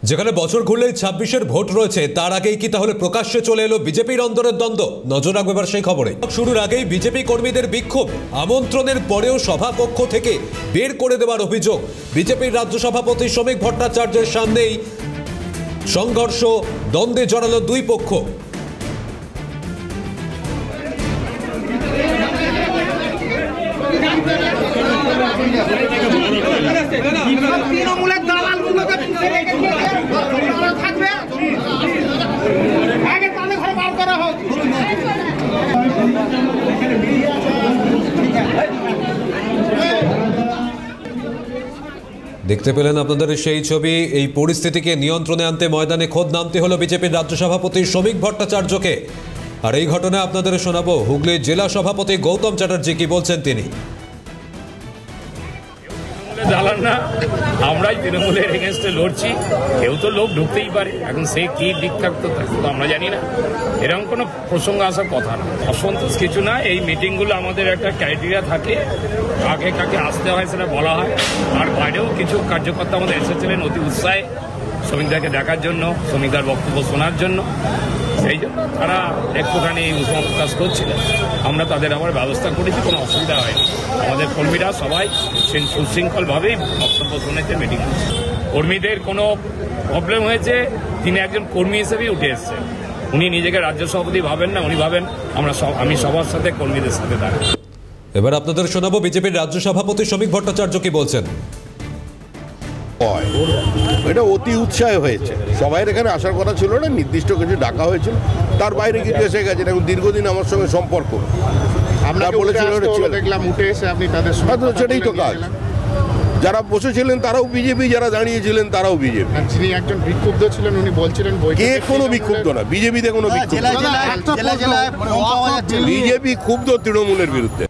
যেখানে বছর ঘুরলেই 26-এর ভোট রয়েছে, তার আগেই কি তাহলে প্রকাশ্যে চলে এলো বিজেপির অন্দরের দ্বন্দ্ব? নজর রাখবে এবার সেই খবরে। শুরুর আগেই বিজেপি কর্মীদের বিক্ষোভ, আমন্ত্রণের পরেও সভাকক্ষ থেকে বের করে দেওয়ার অভিযোগ। বিজেপির রাজ্য সভাপতি শ্রমিক ভট্টাচার্যের সামনেই সংঘর্ষ, দ্বন্দ্বে জড়ালো দুই পক্ষ। তৃণমূলের দালালগুলোকে পুষে রেখে থাকবে, আগে তাদের ঘরে বার করা হোক। দেখতে পেলেন আপনাদের সেই ছবি। এই পরিস্থিতিকে নিয়ন্ত্রণে আনতে ময়দানে খোদ নামতে হলো বিজেপির রাজ্য সভাপতি শ্রমিক ভট্টাচার্যকে। আর এই ঘটনায় আপনাদের শোনাবো হুগলির জেলা সভাপতি গৌতম চ্যাটার্জি কি বলছেন তিনি। জ্বালান না, আমরাই তৃণমূলের এগেনস্টে লড়ছি। কেউ তো লোক ঢুকতেই পারে, এখন সে কি দিকথাক তো আমরা জানি না। এরকম কোনো প্রসঙ্গ আসার কথা না। অসন্তোষ কিছু না, এই মিটিংগুলো আমাদের একটা ক্রাইটেরিয়া থাকে, কাকে কাকে আসতে হয় সেটা বলা হয়। আর বাইরেও কিছু কার্যকর্তা আমাদের এসেছিলেন অতি উৎসাহে শ্রমিকদেরকে দেখার জন্য, শ্রমিকদের বক্তব্য শোনার জন্য। সেই জন্য তারা একটুখানি উষ্মা প্রকাশ করছিলেন, আমরা তাদের আবার ব্যবস্থা করেছি, কোনো অসুবিধা হয়নি। আমাদের কর্মীরা সবাই সুশৃঙ্খলভাবেই বক্তব্য শুনেছে, মিটিং হচ্ছে। কর্মীদের কোনো প্রবলেম হয়েছে, তিনি একজন কর্মী হিসেবেই উঠে এসছেন। উনি নিজেকে রাজ্য সভাপতি ভাবেন না, উনি ভাবেন আমি সবার সাথে কর্মীদের সাথে দাঁড়াই। এবার আপনাদের শোনাবো বিজেপির রাজ্য সভাপতি শ্রমিক ভট্টাচার্য কি বলছেন। এটা অতি উৎসাহে হয়েছে, সবাই এখানে আসার কথা ছিল না, নির্দিষ্ট কিছু ডাকা হয়েছিল, তার বাইরে কিছু এসে গেছে। এখন দীর্ঘদিন আমার সঙ্গে সম্পর্ক, আমরা বলেছিল দেখলাম উঠে এসে আপনি তাদের সেটাই তো কাজ। যারা বসেছিলেন তারাও বিজেপি, যারা দাঁড়িয়েছিলেন তারাও বিজেপি। যিনি একজন বিক্ষুব্ধ ছিলেন উনি বলছিলেন কে কোনো বিক্ষুব্ধ না, বিজেপিতে কোনো বিক্ষুব্ধ, বিজেপি ক্ষুব্ধ তৃণমূলের বিরুদ্ধে।